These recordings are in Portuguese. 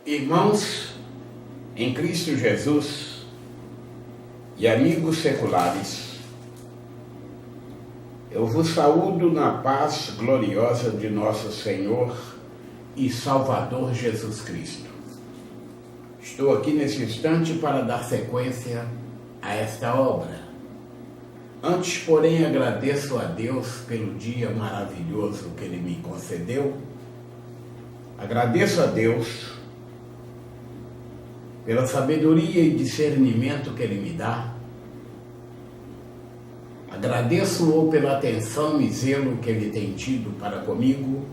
Irmãos em Cristo Jesus e amigos seculares, eu vos saúdo na paz gloriosa de nosso Senhor e Salvador Jesus Cristo. Estou aqui nesse instante para dar sequência a esta obra. Antes, porém, agradeço a Deus pelo dia maravilhoso que Ele me concedeu. Agradeço a Deus pela sabedoria e discernimento que Ele me dá. Agradeço-o pela atenção e zelo que Ele tem tido para comigo,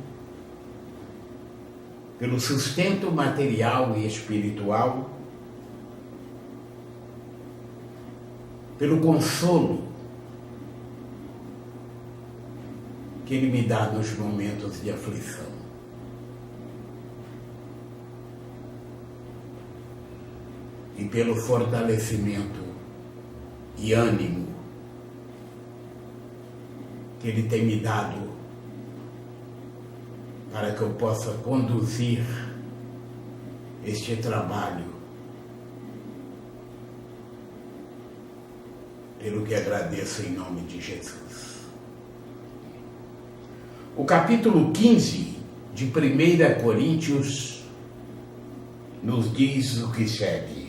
pelo sustento material e espiritual, pelo consolo que Ele me dá nos momentos de aflição. E pelo fortalecimento e ânimo que Ele tem me dado para que eu possa conduzir este trabalho, pelo que agradeço em nome de Jesus. O capítulo 15 de 1 Coríntios nos diz o que segue.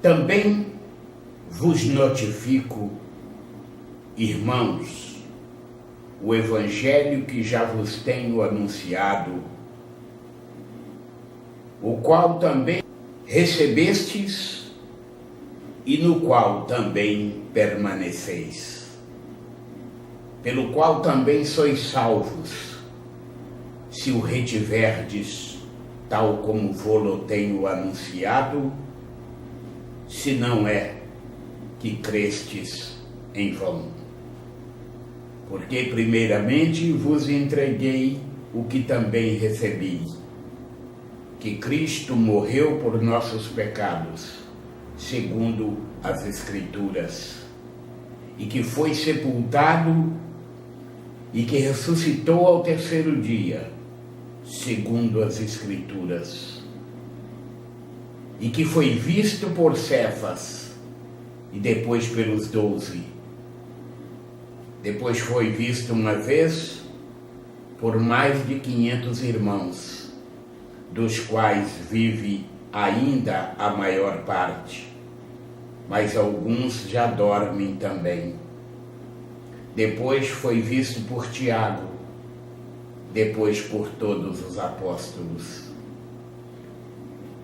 Também vos notifico, irmãos, o evangelho que já vos tenho anunciado, o qual também recebestes e no qual também permaneceis, pelo qual também sois salvos, se o retiverdes, tal como vô-lo tenho anunciado, se não é que crestes em vão. Porque primeiramente vos entreguei o que também recebi, que Cristo morreu por nossos pecados, segundo as Escrituras, e que foi sepultado e que ressuscitou ao terceiro dia, segundo as Escrituras, e que foi visto por Cefas e depois pelos 12. Depois foi visto uma vez por mais de 500 irmãos, dos quais vive ainda a maior parte, mas alguns já dormem também. Depois foi visto por Tiago, depois por todos os apóstolos.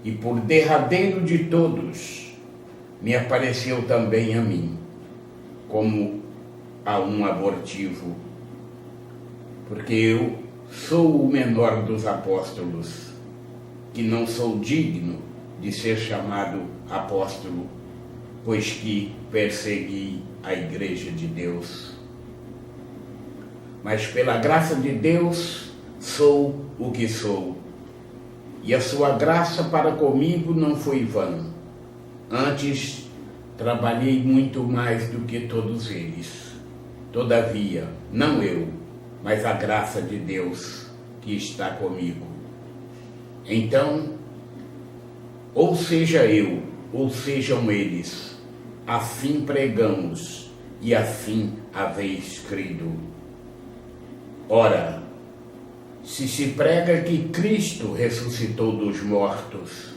E por derradeiro de todos, me apareceu também a mim, como a um abortivo, porque eu sou o menor dos apóstolos, que não sou digno de ser chamado apóstolo, pois que persegui a igreja de Deus. Mas pela graça de Deus sou o que sou, e a sua graça para comigo não foi vã. Antes trabalhei muito mais do que todos eles. Todavia, não eu, mas a graça de Deus que está comigo. Então, ou seja eu, ou sejam eles, assim pregamos e assim haveis crido. Ora, se prega que Cristo ressuscitou dos mortos,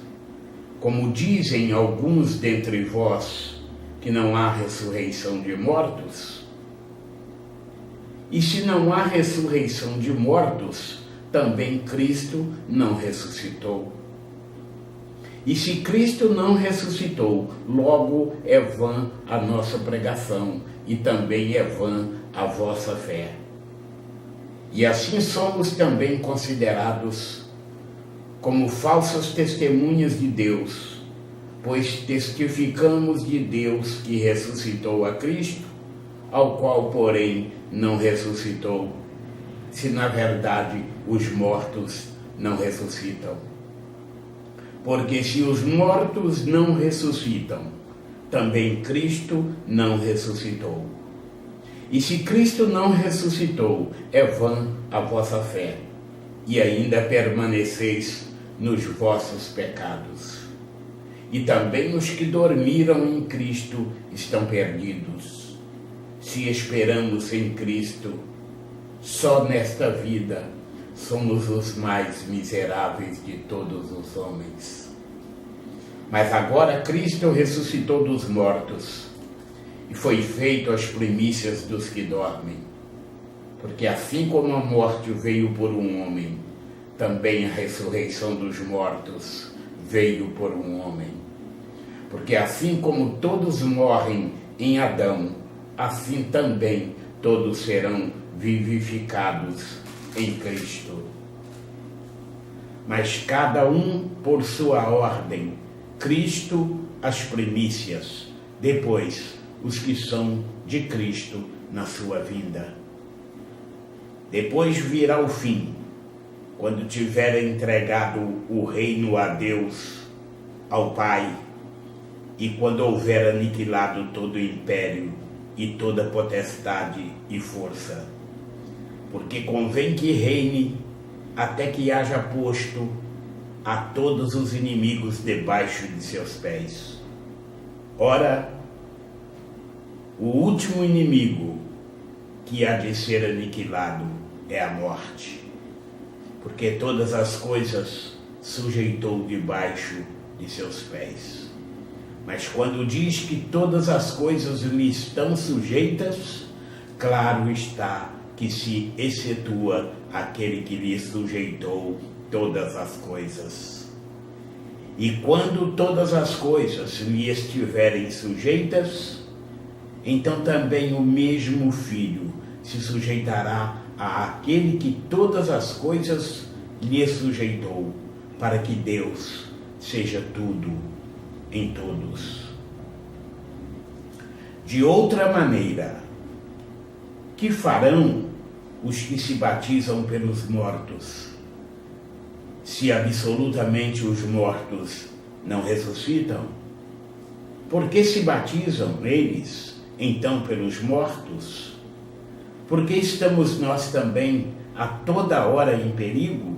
como dizem alguns dentre vós que não há ressurreição de mortos, e se não há ressurreição de mortos, também Cristo não ressuscitou. E se Cristo não ressuscitou, logo é vã a nossa pregação, e também é vã a vossa fé. E assim somos também considerados como falsas testemunhas de Deus, pois testificamos de Deus que ressuscitou a Cristo, ao qual, porém, não ressuscitou, se na verdade os mortos não ressuscitam. Porque se os mortos não ressuscitam, também Cristo não ressuscitou. E se Cristo não ressuscitou, é vã a vossa fé, e ainda permaneceis nos vossos pecados. E também os que dormiram em Cristo estão perdidos. Se esperamos em Cristo, só nesta vida somos os mais miseráveis de todos os homens. Mas agora Cristo ressuscitou dos mortos e foi feito as primícias dos que dormem. Porque assim como a morte veio por um homem, também a ressurreição dos mortos veio por um homem. Porque assim como todos morrem em Adão, assim também todos serão vivificados em Cristo. Mas cada um por sua ordem, Cristo as primícias, depois os que são de Cristo na sua vinda. Depois virá o fim, quando tiver entregado o reino a Deus, ao Pai, e quando houver aniquilado todo o império e toda potestade e força. Porque convém que reine até que haja posto a todos os inimigos debaixo de seus pés. Ora, o último inimigo que há de ser aniquilado é a morte, porque todas as coisas sujeitou debaixo de seus pés. Mas quando diz que todas as coisas lhe estão sujeitas, claro está que se excetua aquele que lhe sujeitou todas as coisas. E quando todas as coisas lhe estiverem sujeitas, então também o mesmo Filho se sujeitará àquele que todas as coisas lhe sujeitou, para que Deus seja tudo em todos. De outra maneira, que farão os que se batizam pelos mortos, se absolutamente os mortos não ressuscitam? Por que se batizam eles, então, pelos mortos? Porque estamos nós também a toda hora em perigo?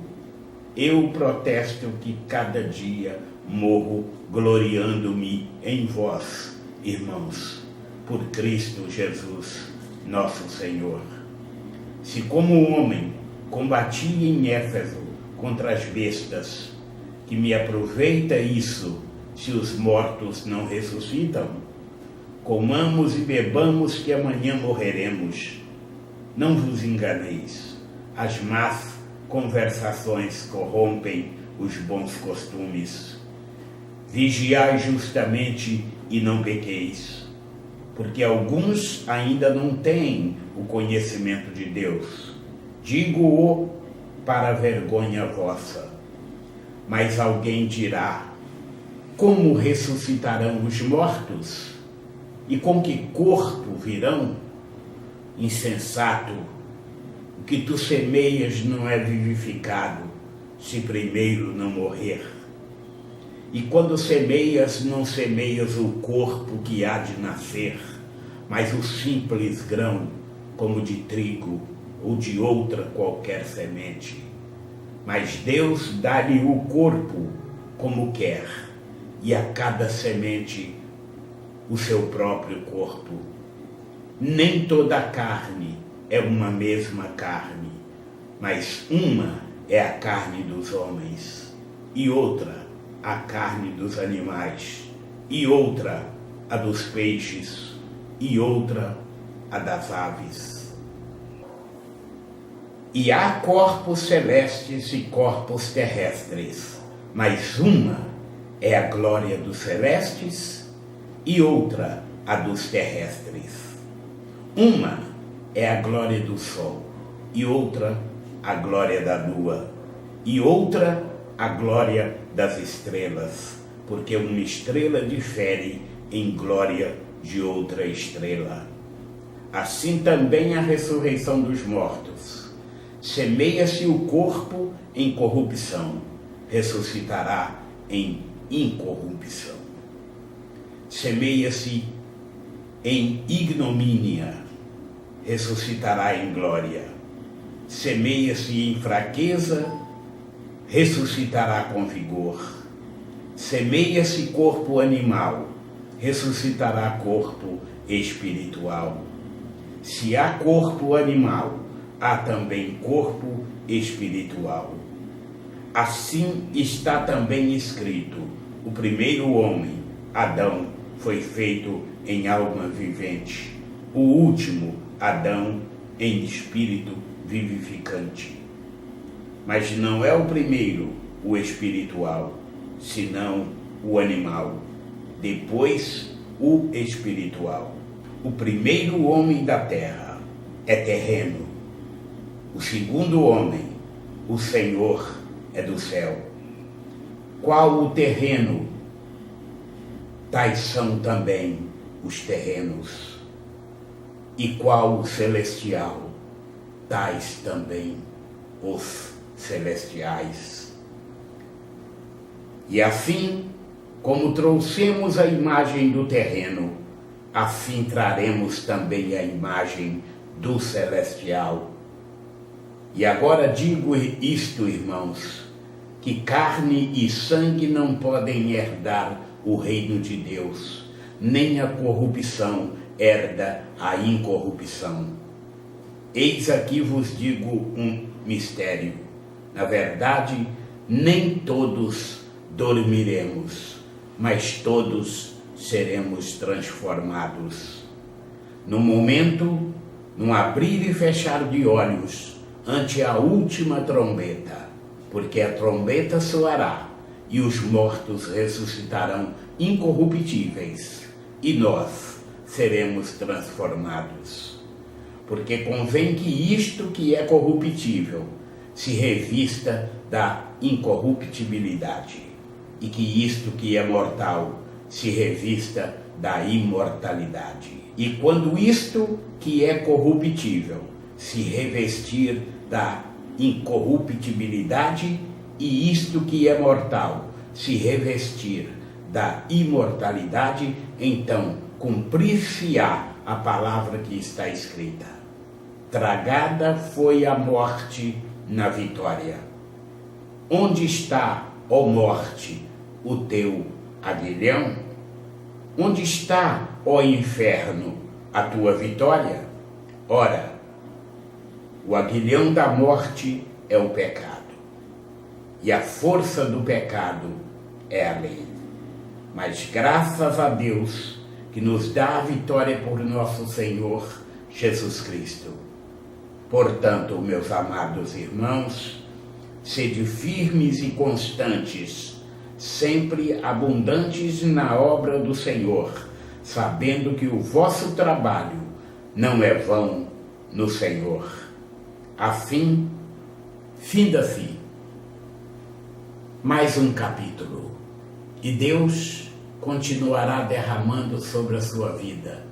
Eu protesto que cada dia morro gloriando-me em vós, irmãos, por Cristo Jesus, nosso Senhor. Se como homem combati em Éfeso contra as bestas, que me aproveita isso se os mortos não ressuscitam? Comamos e bebamos que amanhã morreremos. Não vos enganeis, as más conversações corrompem os bons costumes. Vigiai justamente e não pequeis, porque alguns ainda não têm o conhecimento de Deus. Digo-o para vergonha vossa. Mas alguém dirá: como ressuscitarão os mortos? E com que corpo virão? Insensato, o que tu semeias não é vivificado, se primeiro não morrer. E quando semeias, não semeias o corpo que há de nascer, mas o simples grão, como de trigo ou de outra qualquer semente. Mas Deus dá-lhe o corpo como quer, e a cada semente o seu próprio corpo. Nem toda a carne é uma mesma carne, mas uma é a carne dos homens, e outra a carne dos animais, e outra a dos peixes, e outra a das aves. E há corpos celestes e corpos terrestres, mas uma é a glória dos celestes e outra a dos terrestres. Uma é a glória do sol, e outra a glória da lua, e outra a glória das estrelas, porque uma estrela difere em glória de outra estrela. Assim também a ressurreição dos mortos. Semeia-se o corpo em corrupção, ressuscitará em incorrupção. Semeia-se em ignomínia, ressuscitará em glória. Semeia-se em fraqueza, ressuscitará com vigor. Semeia-se corpo animal, ressuscitará corpo espiritual. Se há corpo animal, há também corpo espiritual. Assim está também escrito: o primeiro homem, Adão, foi feito em alma vivente, o último, Adão, em espírito vivificante. Mas não é o primeiro, o espiritual, senão o animal, depois o espiritual. O primeiro homem da terra é terreno, o segundo homem, o Senhor, é do céu. Qual o terreno? Tais são também os terrenos. E qual o celestial? Tais também os celestiais. E assim, como trouxemos a imagem do terreno, assim traremos também a imagem do celestial. E agora digo isto, irmãos, que carne e sangue não podem herdar o reino de Deus, nem a corrupção herda a incorrupção. Eis aqui vos digo um mistério. Na verdade, nem todos dormiremos, mas todos seremos transformados. No momento, num abrir e fechar de olhos, ante a última trombeta, porque a trombeta soará e os mortos ressuscitarão incorruptíveis e nós seremos transformados. Porque convém que isto que é corruptível se revista da incorruptibilidade e que isto que é mortal se revista da imortalidade. E quando isto que é corruptível se revestir da incorruptibilidade e isto que é mortal se revestir da imortalidade, então cumprir-se-á a palavra que está escrita: tragada foi a morte na vitória. Onde está, ó morte, o teu aguilhão? Onde está, ó inferno, a tua vitória? Ora, o aguilhão da morte é o pecado, e a força do pecado é a lei. Mas graças a Deus que nos dá a vitória por nosso Senhor Jesus Cristo. Portanto, meus amados irmãos, sede firmes e constantes, sempre abundantes na obra do Senhor, sabendo que o vosso trabalho não é vão no Senhor. Assim, finda-se mais um capítulo, e Deus continuará derramando sobre a sua vida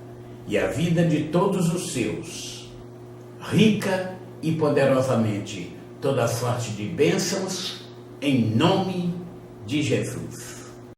e a vida de todos os seus, rica e poderosamente, toda sorte de bênçãos, em nome de Jesus.